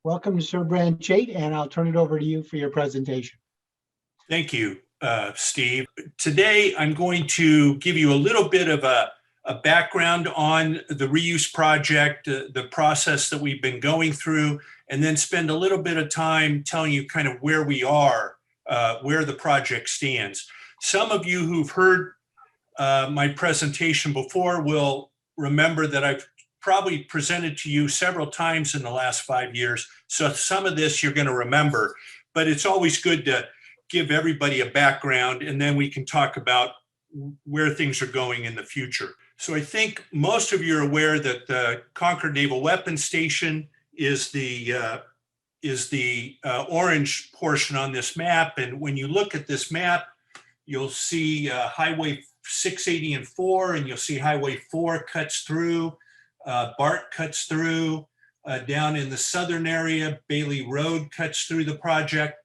Welcome to Sir Branchate, and I'll turn it over to you for your presentation. Thank you, Steve. Today, I'm going to give you a little bit of a background on the reuse project, the process that we've been going through, and then spend a little bit of time telling you kind of where we are, where the project stands. Some of you who've heard my presentation before will remember that I've probably presented to you several times in the last 5 years. So some of this you're going to remember, but it's always good to give everybody a background, and then we can talk about where things are going in the future. So I think most of you are aware that the Concord Naval Weapons Station is the orange portion on this map. And when you look at this map, you'll see Highway 680 and 4, and you'll see Highway 4 cuts through. BART cuts through. Down in the southern area, Bailey Road cuts through the project.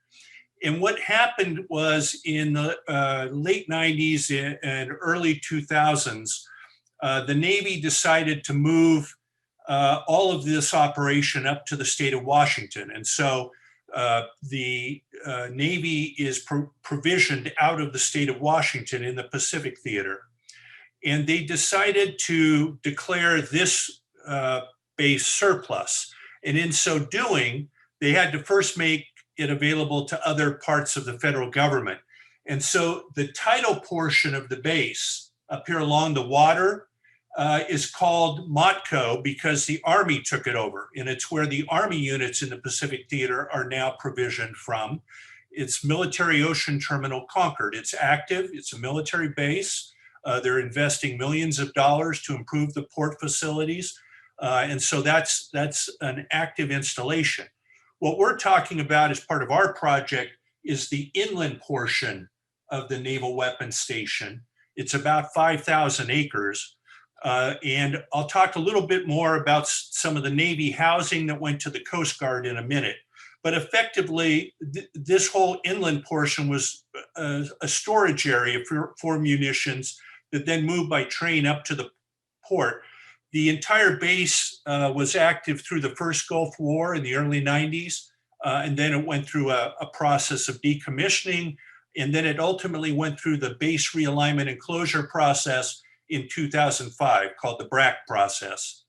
And what happened was in the late 90s and early 2000s, the Navy decided to move all of this operation up to the state of Washington. And so the Navy is provisioned out of the state of Washington in the Pacific Theater. And they decided to declare this base surplus. And in so doing, they had to first make it available to other parts of the federal government. And so the tidal portion of the base up here along the water is called MOTCO because the Army took it over. And it's where the Army units in the Pacific Theater are now provisioned from. It's Military Ocean Terminal Concord. It's active, it's a military base. They're investing millions of dollars to improve the port facilities. And so that's an active installation. What we're talking about as part of our project is the inland portion of the Naval Weapons Station. It's about 5,000 acres. And I'll talk a little bit more about some of the Navy housing that went to the Coast Guard in a minute. But effectively, this whole inland portion was a storage area for munitions that then moved by train up to the port. The entire base was active through the first Gulf War in the early 90s, and then it went through a process of decommissioning, and then it ultimately went through the base realignment and closure process in 2005, called the BRAC process.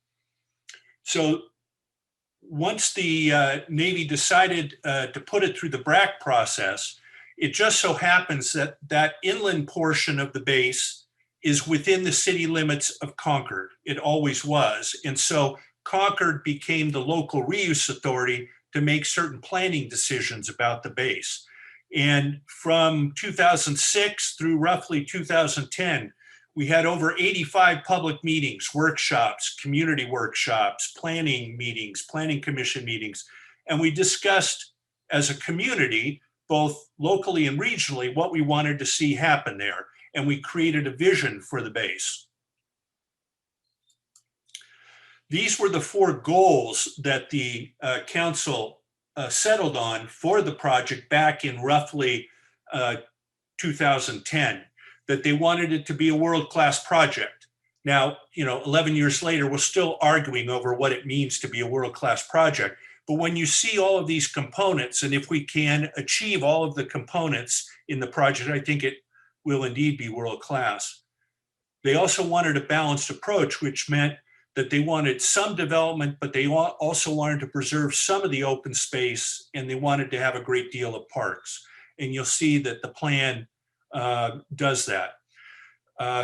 So once the Navy decided to put it through the BRAC process, it just so happens that that inland portion of the base is within the city limits of Concord. It always was. And so Concord became the local reuse authority to make certain planning decisions about the base. And from 2006 through roughly 2010, we had over 85 public meetings, workshops, community workshops, planning meetings, planning commission meetings. And we discussed as a community, both locally and regionally, what we wanted to see happen there. And we created a vision for the base. These were the 4 goals that the council settled on for the project back in roughly 2010, that they wanted it to be a world-class project. Now, 11 years later, we're still arguing over what it means to be a world-class project. But when you see all of these components, and if we can achieve all of the components in the project, I think it will indeed be world-class. They also wanted a balanced approach, which meant that they wanted some development, but they also wanted to preserve some of the open space, and they wanted to have a great deal of parks. And you'll see that the plan does that.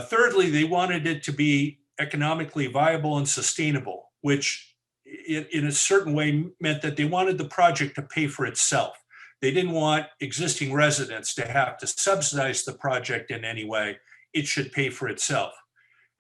Thirdly, they wanted it to be economically viable and sustainable, which in a certain way meant that they wanted the project to pay for itself. They didn't want existing residents to have to subsidize the project in any way. It should pay for itself.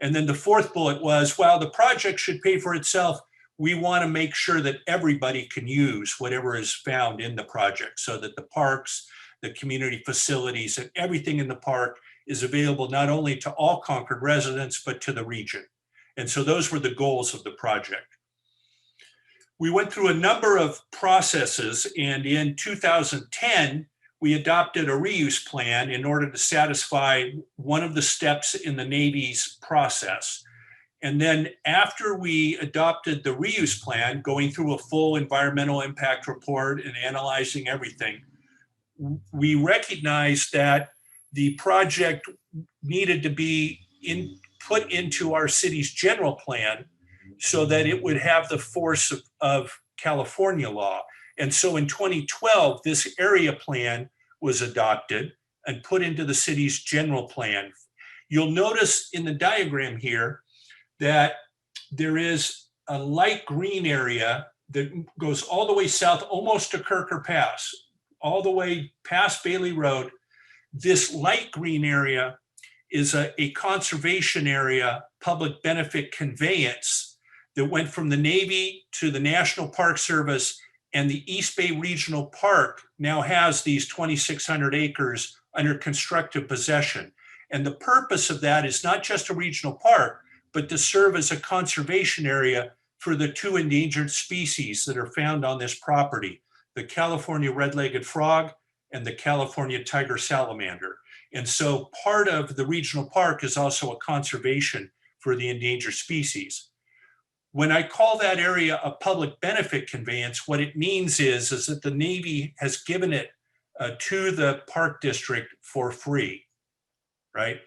And then the 4th bullet was, while the project should pay for itself, we want to make sure that everybody can use whatever is found in the project, so that the parks, the community facilities, and everything in the park is available not only to all Concord residents, but to the region. And so those were the goals of the project. We went through a number of processes, and in 2010, we adopted a reuse plan in order to satisfy one of the steps in the Navy's process. And then after we adopted the reuse plan, going through a full environmental impact report and analyzing everything, we recognized that the project needed to be put into our city's general plan so that it would have the force of California law. And so in 2012, this area plan was adopted and put into the city's general plan. You'll notice in the diagram here that there is a light green area that goes all the way south, almost to Kirker Pass, all the way past Bailey Road. This light green area is a conservation area, public benefit conveyance that went from the Navy to the National Park Service, and the East Bay Regional Park now has these 2,600 acres under constructive possession. And the purpose of that is not just a regional park, but to serve as a conservation area for the 2 endangered species that are found on this property, the California red-legged frog and the California tiger salamander. And so part of the regional park is also a conservation for the endangered species. When I call that area a public benefit conveyance, what it means is that the Navy has given it to the park district for free, right?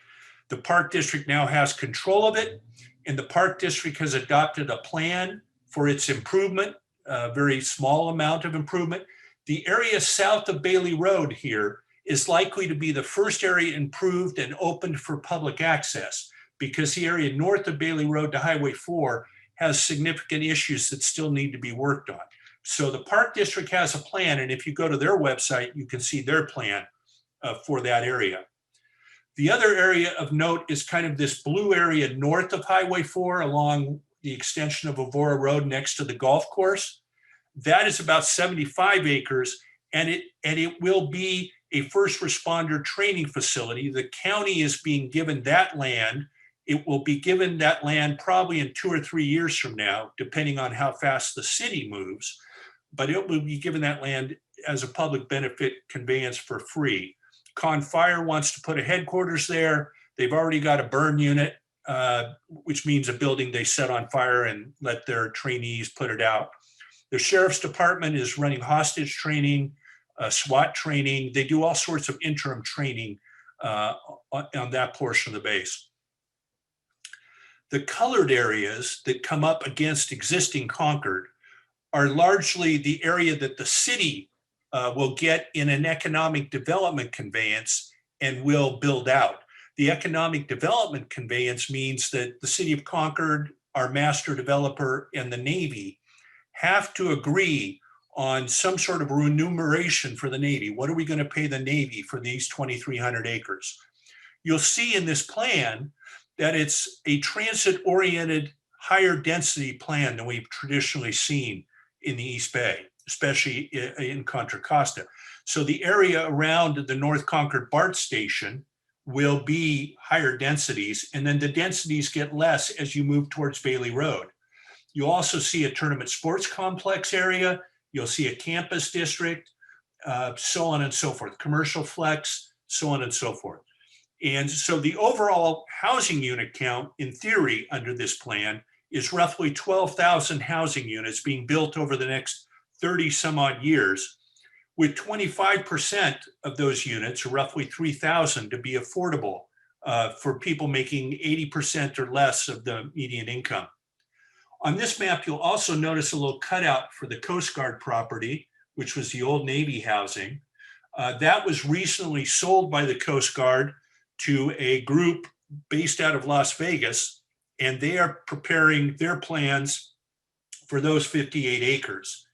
The park district now has control of it, and the park district has adopted a plan for its improvement, a very small amount of improvement. The area south of Bailey Road here is likely to be the first area improved and opened for public access, because the area north of Bailey Road to Highway 4 has significant issues that still need to be worked on. So the park district has a plan, and if you go to their website, you can see their plan for that area. The other area of note is kind of this blue area north of Highway 4 along the extension of Aurora Road next to the golf course. That is about 75 acres, and it will be a first responder training facility. The county is being given that land. It will be given that land probably in 2 or 3 years from now, depending on how fast the city moves, but it will be given that land as a public benefit conveyance for free. Con Fire wants to put a headquarters there. They've already got a burn unit, which means a building they set on fire and let their trainees put it out. The sheriff's department is running hostage training, SWAT training. They do all sorts of interim training on that portion of the base. The colored areas that come up against existing Concord are largely the area that the city will get in an economic development conveyance and will build out. The economic development conveyance means that the City of Concord, our master developer, and the Navy have to agree on some sort of remuneration for the Navy. What are we going to pay the Navy for these 2,300 acres? You'll see in this plan that it's a transit-oriented, higher density plan than we've traditionally seen in the East Bay, especially in Contra Costa. So the area around the North Concord BART station will be higher densities, and then the densities get less as you move towards Bailey Road. You'll also see a tournament sports complex area. You'll see a campus district, so on and so forth, commercial flex, so on and so forth. And so the overall housing unit count, in theory, under this plan is roughly 12,000 housing units being built over the next 30 some odd years, with 25% of those units, or roughly 3,000, to be affordable for people making 80% or less of the median income. On this map, you'll also notice a little cutout for the Coast Guard property, which was the old Navy housing. That was recently sold by the Coast Guard to a group based out of Las Vegas, and they are preparing their plans for those 58 acres.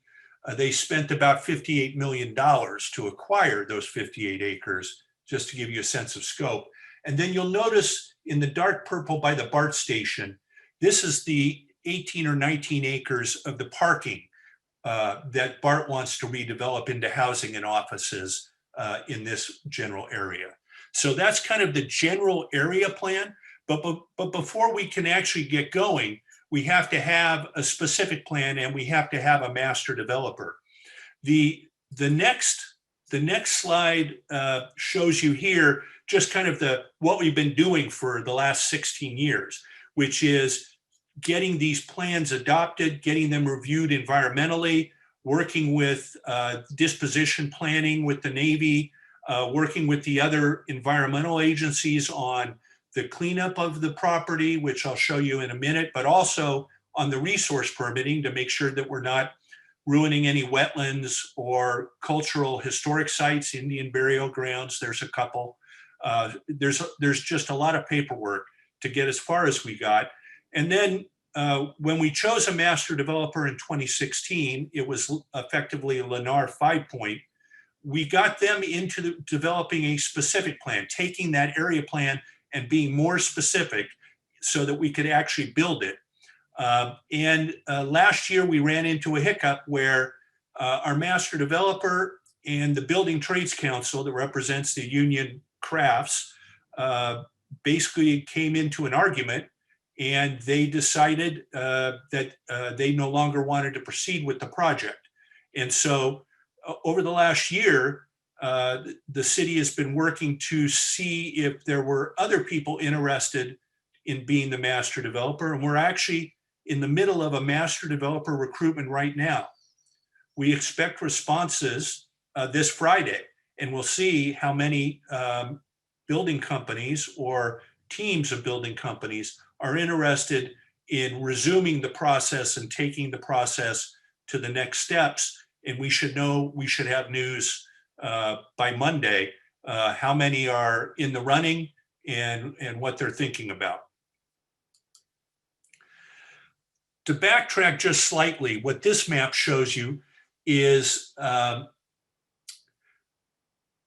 They spent about $58 million to acquire those 58 acres, just to give you a sense of scope. And then you'll notice in the dark purple by the BART station, this is the 18 or 19 acres of the parking that BART wants to redevelop into housing and offices in this general area. So that's kind of the general area plan. But before we can actually get going, we have to have a specific plan, and we have to have a master developer. The next slide shows you here just kind of what we've been doing for the last 16 years, which is getting these plans adopted, getting them reviewed environmentally, working with disposition planning with the Navy, working with the other environmental agencies on the cleanup of the property, which I'll show you in a minute, but also on the resource permitting to make sure that we're not ruining any wetlands or cultural historic sites, Indian burial grounds. There's a couple. There's just a lot of paperwork to get as far as we got. And then when we chose a master developer in 2016, it was effectively a Lennar 5-point. We got them into developing a specific plan, taking that area plan and being more specific so that we could actually build it. Last year we ran into a hiccup where our master developer and the Building Trades Council that represents the union crafts basically came into an argument, and they decided that they no longer wanted to proceed with the project. And so over the last year, the city has been working to see if there were other people interested in being the master developer. And we're actually in the middle of a master developer recruitment right now. We expect responses this Friday, and we'll see how many building companies or teams of building companies are interested in resuming the process and taking the process to the next steps. And we should have news by Monday, how many are in the running and what they're thinking about. To backtrack just slightly, what this map shows you is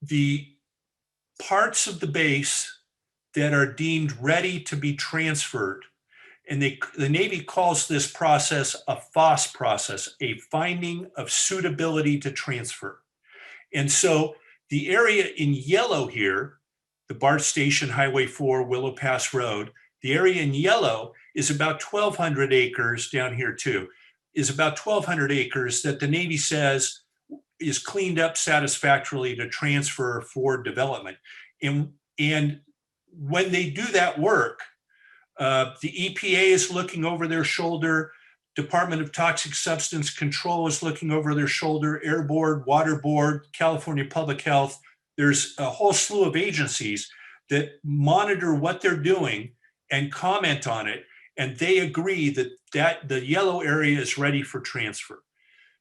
the parts of the base that are deemed ready to be transferred. And the Navy calls this process a FOSS process, a finding of suitability to transfer. And so the area in yellow here, the BART Station, Highway 4, Willow Pass Road, the area in yellow is about 1,200 acres down here too, is about 1,200 acres that the Navy says is cleaned up satisfactorily to transfer for development. And when they do that work, the EPA is looking over their shoulder, Department of Toxic Substance Control is looking over their shoulder, Air Board, Water Board, California Public Health. There's a whole slew of agencies that monitor what they're doing and comment on it, and they agree that the yellow area is ready for transfer.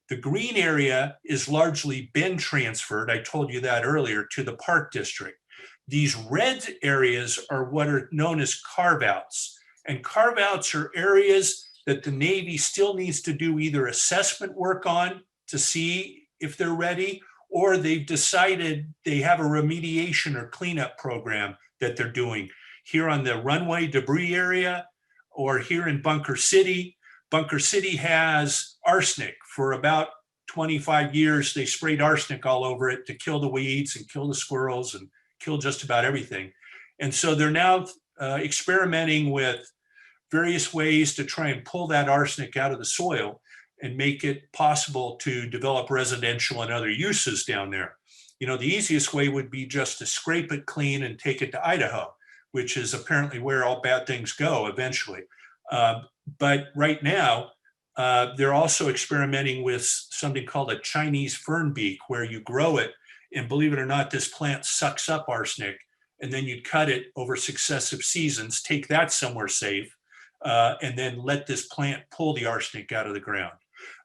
The green area is largely been transferred, I told you that earlier, to the Park District. These red areas are what are known as carve-outs. And carve-outs are areas that the Navy still needs to do either assessment work on to see if they're ready, or they've decided they have a remediation or cleanup program that they're doing. Here on the runway debris area, or here in Bunker City. Bunker City has arsenic. For about 25 years, they sprayed arsenic all over it to kill the weeds and kill the squirrels and kill just about everything. And so they're now experimenting with various ways to try and pull that arsenic out of the soil and make it possible to develop residential and other uses down there. You know, the easiest way would be just to scrape it clean and take it to Idaho, which is apparently where all bad things go eventually. But right now, they're also experimenting with something called a Chinese fern beak, where you grow it, and believe it or not, this plant sucks up arsenic, and then you cut it over successive seasons, take that somewhere safe, and then let this plant pull the arsenic out of the ground.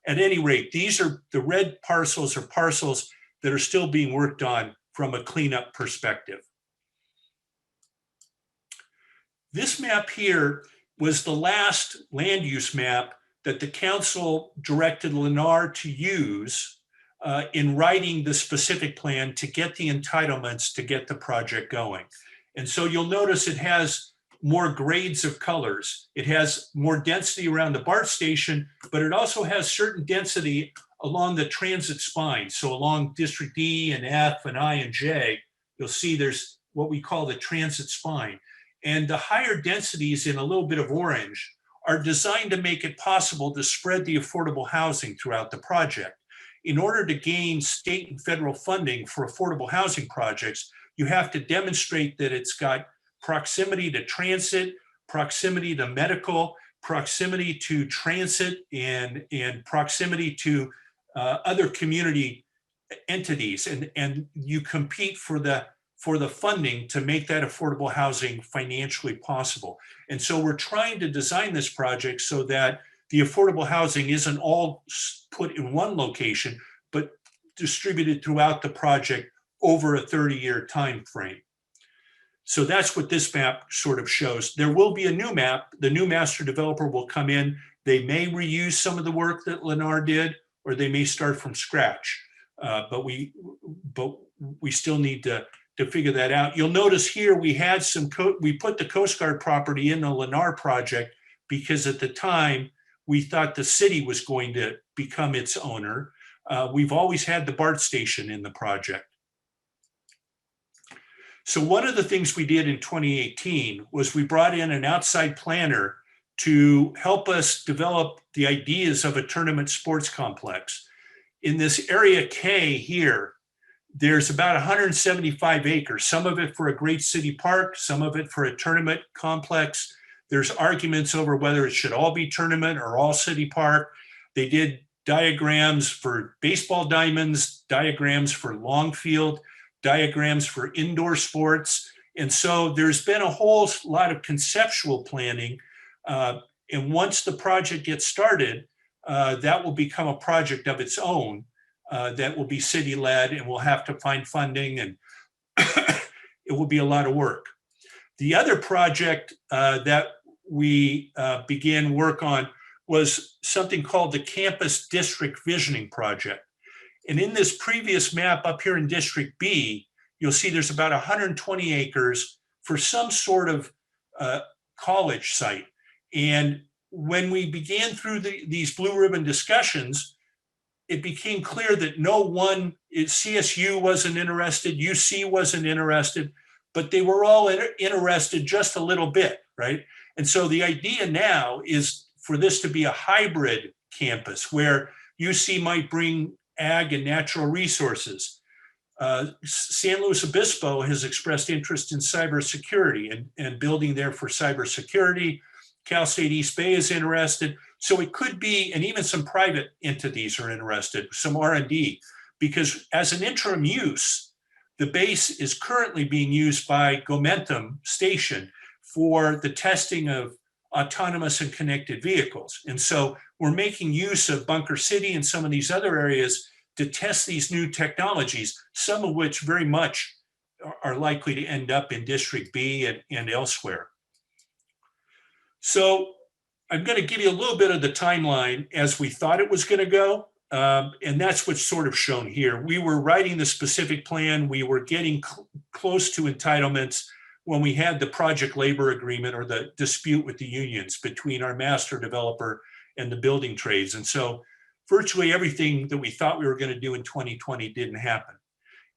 At any rate, these are the red parcels or parcels that are still being worked on from a cleanup perspective. This map here was the last land use map that the council directed Lennar to use in writing the specific plan to get the entitlements to get the project going. And so you'll notice it has more grades of colors. It has more density around the BART station, but it also has certain density along the transit spine. So along District D and F and I and J, you'll see there's what we call the transit spine. And the higher densities in a little bit of orange are designed to make it possible to spread the affordable housing throughout the project. In order to gain state and federal funding for affordable housing projects, you have to demonstrate that it's got proximity to transit, proximity to medical, proximity to transit and proximity to other community entities, and you compete for the funding to make that affordable housing financially possible. And so we're trying to design this project so that the affordable housing isn't all put in one location, but distributed throughout the project over a 30-year time frame. So that's what this map sort of shows. There will be a new map. The new master developer will come in. They may reuse some of the work that Lennar did, or they may start from scratch. But we still need to figure that out. You'll notice here we had we put the Coast Guard property in the Lennar project because at the time we thought the city was going to become its owner. We've always had the BART station in the project. So one of the things we did in 2018 was we brought in an outside planner to help us develop the ideas of a tournament sports complex. In this area K here, there's about 175 acres, some of it for a great city park, some of it for a tournament complex. There's arguments over whether it should all be tournament or all city park. They did diagrams for baseball diamonds, diagrams for long field, diagrams for indoor sports. And so there's been a whole lot of conceptual planning. And once the project gets started, that will become a project of its own that will be city-led, and we'll have to find funding, and it will be a lot of work. The other project that we began work on was something called the Campus District Visioning Project. And in this previous map up here in District B, you'll see there's about 120 acres for some sort of college site. And when we began through these blue ribbon discussions, it became clear that no one, CSU wasn't interested, UC wasn't interested, but they were all interested just a little bit, right? And so the idea now is for this to be a hybrid campus where UC might bring ag and natural resources. San Luis Obispo has expressed interest in cybersecurity and building there for cybersecurity. Cal State East Bay is interested. So it could be, and even some private entities are interested, some R&D, because as an interim use, the base is currently being used by Gomentum Station for the testing of autonomous and connected vehicles. And so we're making use of Bunker City and some of these other areas to test these new technologies, some of which very much are likely to end up in District B and elsewhere. So I'm going to give you a little bit of the timeline as we thought it was going to go. And that's what's sort of shown here. We were writing the specific plan. We were getting close to entitlements when we had the project labor agreement, or the dispute with the unions between our master developer and the building trades. And so virtually everything that we thought we were going to do in 2020 didn't happen.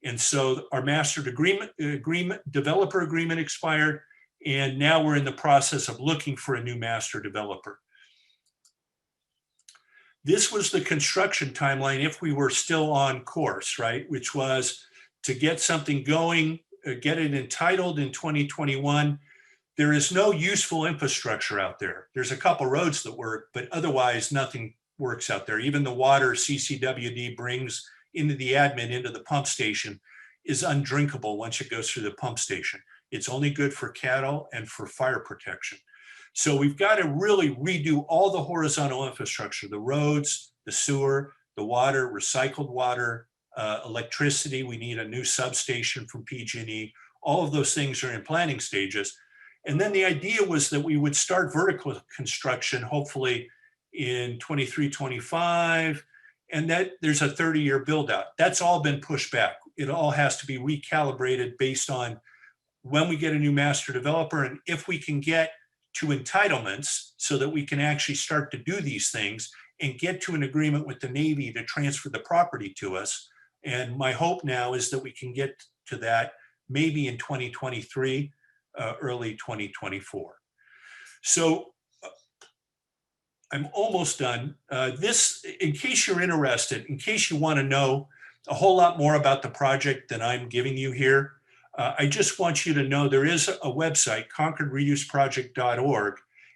And so our master developer agreement expired. And now we're in the process of looking for a new master developer. This was the construction timeline if we were still on course, right? Which was to get something going, get it entitled in 2021. There is no useful infrastructure out there. There's a couple roads that work, but otherwise nothing works out there. Even the water CCWD brings into the admin, into the pump station, is undrinkable once it goes through the pump station. It's only good for cattle and for fire protection. So we've got to really redo all the horizontal infrastructure, the roads, the sewer, the water, recycled water, electricity. We need a new substation from PG&E. All of those things are in planning stages. And then the idea was that we would start vertical construction, hopefully in 23, 25, and that there's a 30-year build out. That's all been pushed back. It all has to be recalibrated based on when we get a new master developer and if we can get to entitlements so that we can actually start to do these things and get to an agreement with the Navy to transfer the property to us. And my hope now is that we can get to that maybe in 2023, early 2024. So I'm almost done. This, in case you're interested, in case you want to know a whole lot more about the project than I'm giving you here, I just want you to know there is a website, concordreuseproject.org,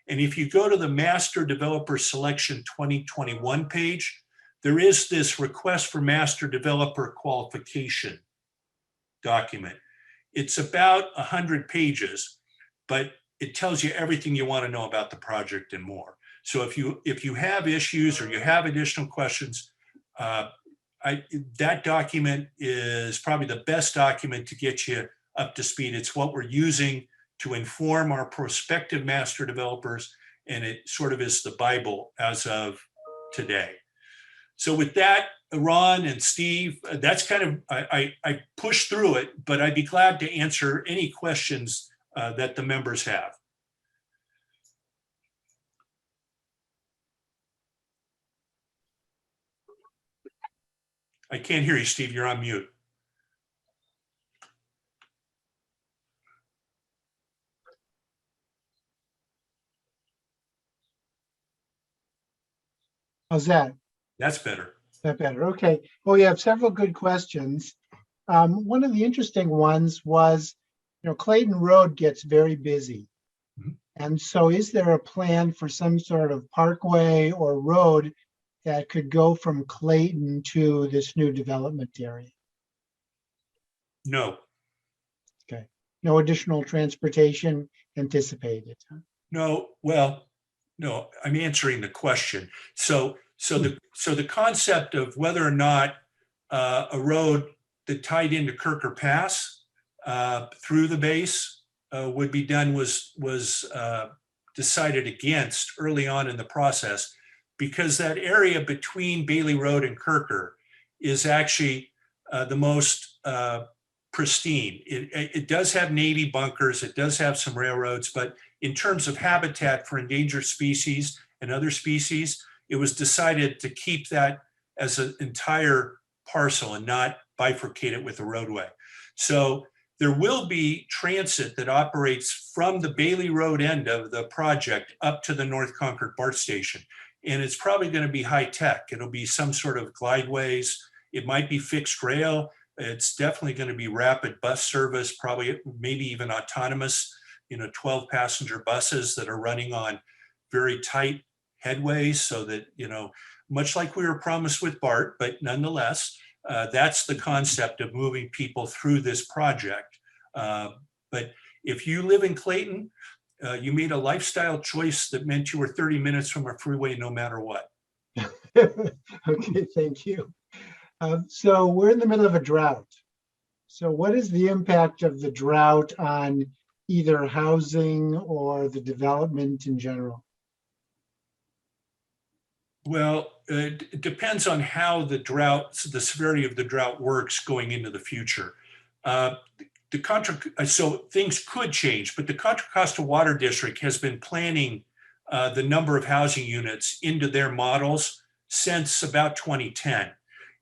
And if you go to the Master Developer Selection 2021 page, there is this request for Master Developer Qualification document. It's about 100 pages, but it tells you everything you want to know about the project and more. So if you have issues or you have additional questions, that document is probably the best document to get you up to speed. It's what we're using to inform our prospective master developers, and it sort of is the Bible as of today. So with that, Ron and Steve, that's kind of, I pushed through it, but I'd be glad to answer any questions that the members have. I can't hear you, Steve. You're on mute. How's that? That's better. That better. Okay. Well, you have several good questions. One of the interesting ones was, Clayton Road gets very busy. Mhm. And so is there a plan for some sort of parkway or road that could go from Clayton to this new development area? No. Okay. No additional transportation anticipated? Huh? No, well, no, I'm answering the question. So the concept of whether or not a road that tied into Kirker Pass through the base would be done was decided against early on in the process, because that area between Bailey Road and Kirker is actually the most pristine. It does have Navy bunkers, it does have some railroads, but in terms of habitat for endangered species and other species, it was decided to keep that as an entire parcel and not bifurcate it with a roadway. So there will be transit that operates from the Bailey Road end of the project up to the North Concord BART station. And it's probably going to be high tech. It'll be some sort of glideways. It might be fixed rail. It's definitely going to be rapid bus service, probably maybe even autonomous, 12 passenger buses that are running on very tight headways, so that, much like we were promised with BART, but nonetheless, that's the concept of moving people through this project. But if you live in Clayton, you made a lifestyle choice that meant you were 30 minutes from a freeway no matter what. Okay, thank you. So we're in the middle of a drought. So what is the impact of the drought on either housing or the development in general? Well, it depends on how the severity of the drought works going into the future. So things could change, but the Contra Costa Water District has been planning the number of housing units into their models since about 2010.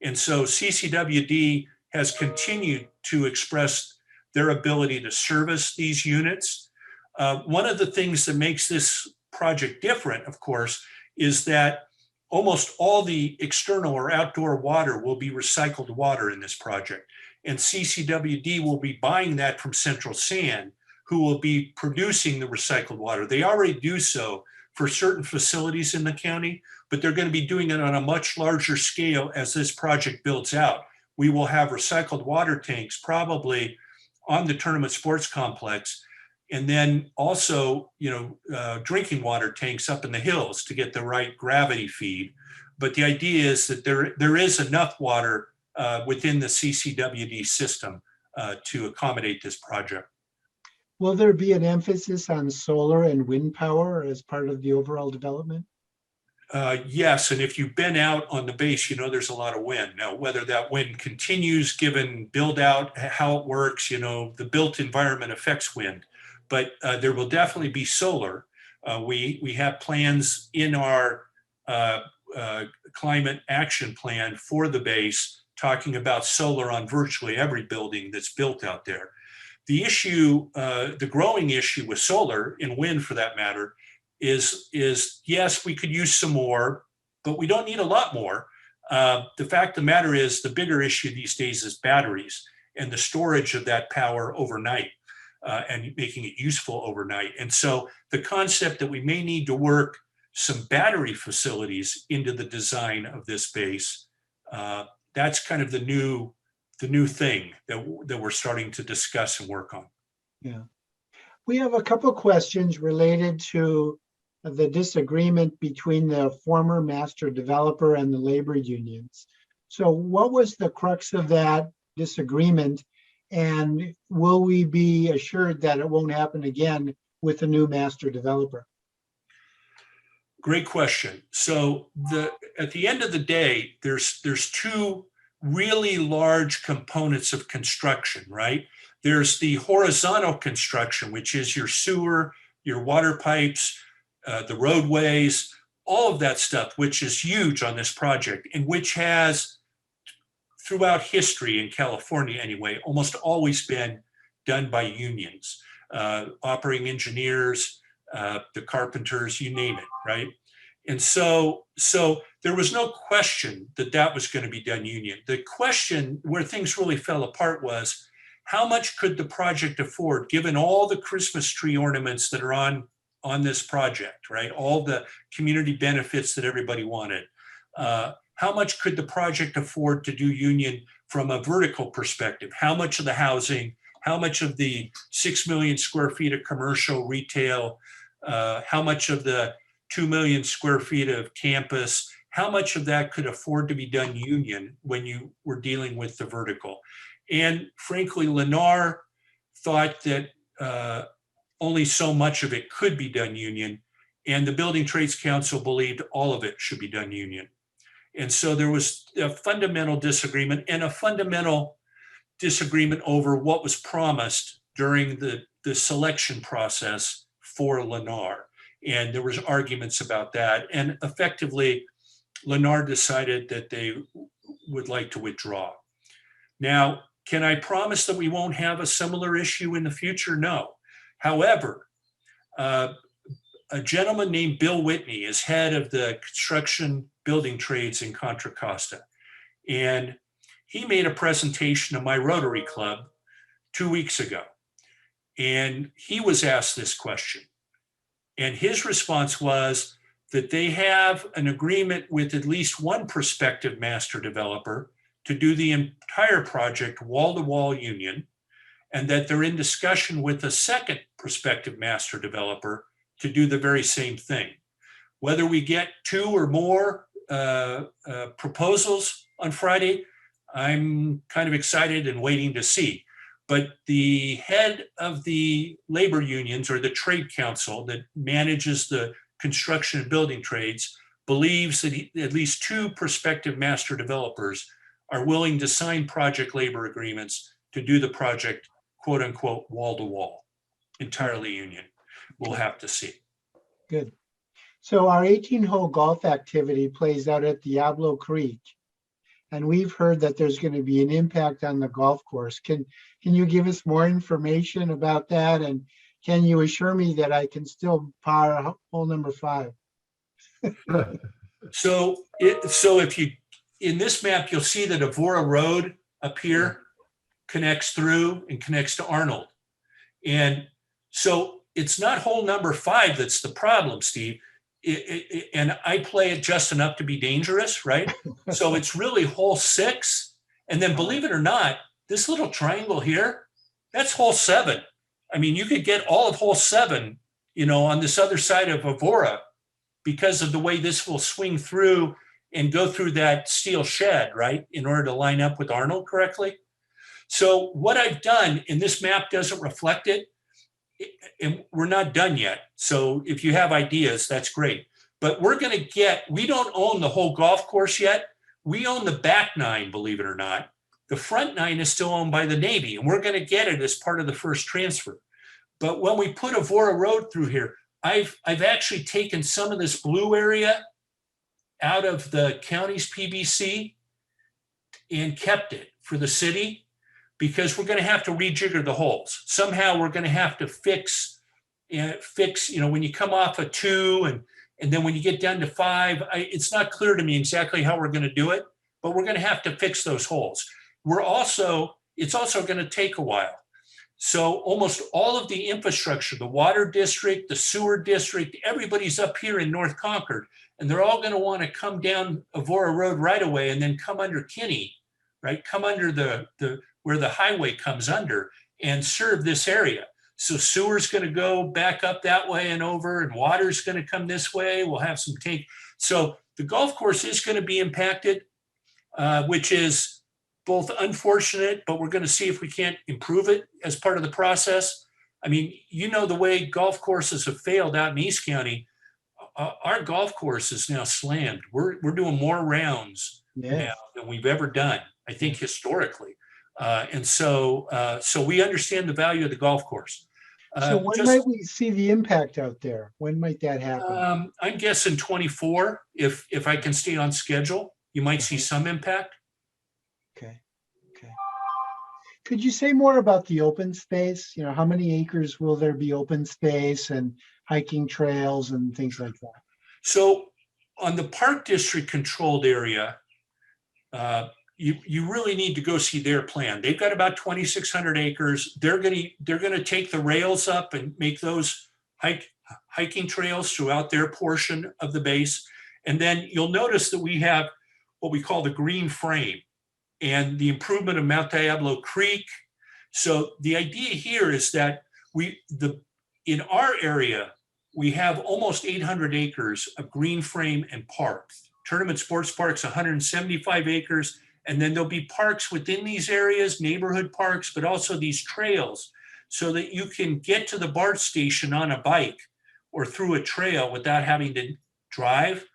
And so CCWD has continued to express their ability to service these units. One of the things that makes this project different, of course, is that almost all the external or outdoor water will be recycled water in this project. And CCWD will be buying that from Central Sand, who will be producing the recycled water. They already do so for certain facilities in the county, but they're going to be doing it on a much larger scale as this project builds out. We will have recycled water tanks probably on the Tournament Sports Complex, and then also, drinking water tanks up in the hills to get the right gravity feed. But the idea is that there is enough water within the CCWD system to accommodate this project. Will there be an emphasis on solar and wind power as part of the overall development? Yes, and if you've been out on the base, there's a lot of wind. Now, whether that wind continues given build out, how it works, the built environment affects wind, but there will definitely be solar. We have plans in our climate action plan for the base talking about solar on virtually every building that's built out there. The issue, the growing issue with solar and wind for that matter, is yes, we could use some more, but we don't need a lot more. The fact of the matter is the bigger issue these days is batteries and the storage of that power overnight. and making it useful overnight. And so the concept that we may need to work some battery facilities into the design of this base, that's kind of the new thing that we're starting to discuss and work on. Yeah. We have a couple of questions related to the disagreement between the former master developer and the labor unions. So what was the crux of that disagreement? And will we be assured that it won't happen again with the new master developer? Great question. So at the end of the day, there's two really large components of construction, right? There's the horizontal construction, which is your sewer, your water pipes, the roadways, all of that stuff, which is huge on this project and which has, throughout history in California anyway, almost always been done by unions, operating engineers, the carpenters, you name it, right? And so there was no question that was going to be done union. The question where things really fell apart was, how much could the project afford, given all the Christmas tree ornaments that are on this project, right? All the community benefits that everybody wanted. How much could the project afford to do union from a vertical perspective? How much of the housing, how much of the 6 million square feet of commercial retail, how much of the 2 million square feet of campus, how much of that could afford to be done union when you were dealing with the vertical? And frankly, Lennar thought that only so much of it could be done union, and the Building Trades Council believed all of it should be done union. And so there was a fundamental disagreement over what was promised during the selection process for Lennar. And there was arguments about that. And effectively, Lennar decided that they would like to withdraw. Now, can I promise that we won't have a similar issue in the future? No. However, a gentleman named Bill Whitney is head of the construction building trades in Contra Costa. And he made a presentation to my Rotary Club 2 weeks ago. And he was asked this question. And his response was that they have an agreement with at least one prospective master developer to do the entire project wall-to-wall union, and that they're in discussion with a second prospective master developer to do the very same thing. Whether we get 2 or more proposals on Friday, I'm kind of excited and waiting to see. But the head of the labor unions, or the trade council that manages the construction and building trades, believes that at least 2 prospective master developers are willing to sign project labor agreements to do the project, quote unquote, wall to wall, entirely union. We'll have to see. Good. So our 18-hole golf activity plays out at Diablo Creek. And we've heard that there's going to be an impact on the golf course. Can you give us more information about that? And can you assure me that I can still par hole number 5? So if you, in this map, you'll see that Avora Road up here connects through and connects to Arnold. And so it's not hole number 5 that's the problem, Steve. And I play it just enough to be dangerous, right? So it's really hole 6. And then, believe it or not, this little triangle here, that's hole 7. I mean, you could get all of hole 7, on this other side of Avora, because of the way this will swing through and go through that steel shed, right, in order to line up with Arnold correctly. So what I've done, and this map doesn't reflect it, and we're not done yet. So if you have ideas, that's great. But we don't own the whole golf course yet. We own the back 9, believe it or not. The front 9 is still owned by the Navy, and we're going to get it as part of the first transfer. But when we put Avora Road through here, I've actually taken some of this blue area out of the county's PBC and kept it for the city, because we're going to have to rejigger the holes. Somehow we're going to have to fix, when you come off a 2 and then when you get down to 5, it's not clear to me exactly how we're going to do it, but we're going to have to fix those holes. It's also going to take a while. So almost all of the infrastructure, the water district, the sewer district, everybody's up here in North Concord, and they're all going to want to come down Avora Road right away and then come under Kinney, right? Come under the where the highway comes under and serve this area. So sewer's going to go back up that way and over, and water's going to come this way. We'll have some tank. So the golf course is going to be impacted, which is both unfortunate, but we're going to see if we can't improve it as part of the process. I mean, you know, the way golf courses have failed out in East County, our golf course is now slammed. We're doing more rounds now than we've ever done, I think, historically. And so we understand the value of the golf course. So when might we see the impact out there? When might that happen? I'm guessing 24, if I can stay on schedule, you might see some impact. Okay. Could you say more about the open space? You know, how many acres will there be open space and hiking trails and things like that? So on the Park District controlled area, you really need to go see their plan. They've got about 2,600 acres. They're gonna take the rails up and make those hiking trails throughout their portion of the base. And then you'll notice that we have what we call the green frame and the improvement of Mount Diablo Creek. So the idea here is that in our area, we have almost 800 acres of green frame and parks. Tournament Sports Park's 175 acres. And then there'll be parks within these areas, neighborhood parks, but also these trails so that you can get to the BART station on a bike or through a trail without having to drive.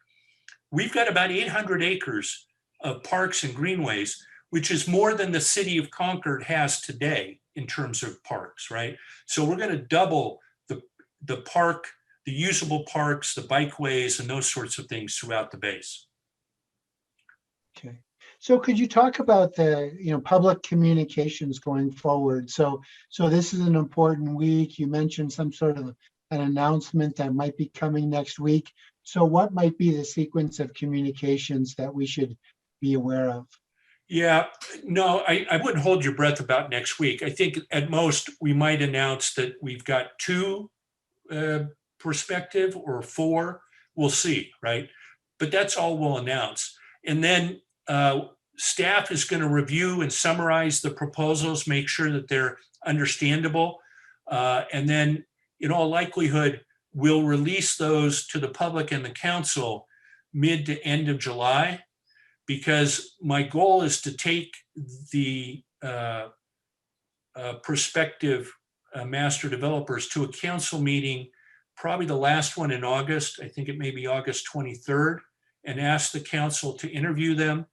We've got about 800 acres of parks and greenways, which is more than the City of Concord has today in terms of parks, right? So we're going to double the park, the usable parks, the bikeways, and those sorts of things throughout the base. Okay. So could you talk about the, public communications going forward? So this is an important week. You mentioned some sort of an announcement that might be coming next week. So what might be the sequence of communications that we should be aware of? Yeah, no, I wouldn't hold your breath about next week. I think at most we might announce that we've got 2 prospective or 4. We'll see, right? But that's all we'll announce. And then staff is going to review and summarize the proposals, make sure that they're understandable. And then in all likelihood, we'll release those to the public and the council mid to end of July, because my goal is to take the prospective master developers to a council meeting, probably the last one in August. I think it may be August 23rd, and ask the council to interview them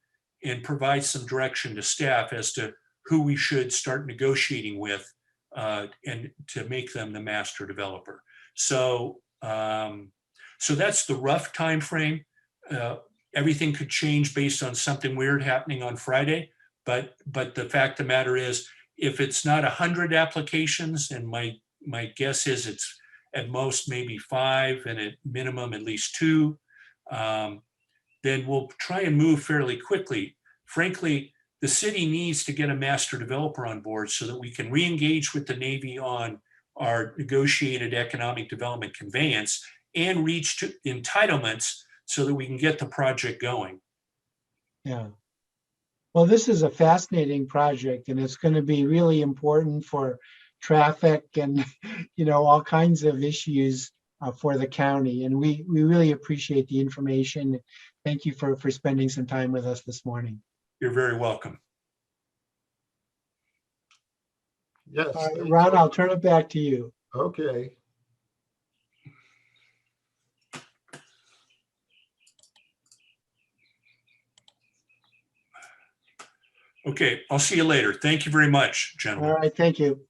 and provide some direction to staff as to who we should start negotiating with and to make them the master developer. So that's the rough time frame. Everything could change based on something weird happening on Friday, but the fact of the matter is, if it's not 100 applications, and my guess is it's at most maybe 5 and at minimum at least 2, then we'll try and move fairly quickly. Frankly, the city needs to get a master developer on board so that we can re-engage with the Navy on our negotiated economic development conveyance and reach to entitlements so that we can get the project going. Yeah. Well, this is a fascinating project, and it's going to be really important for traffic and, all kinds of issues for the county. And we really appreciate the information. Thank you for spending some time with us this morning. You're very welcome. Yes. Ron, I'll turn it back to you. Okay. Okay, I'll see you later. Thank you very much, gentlemen. All right, thank you.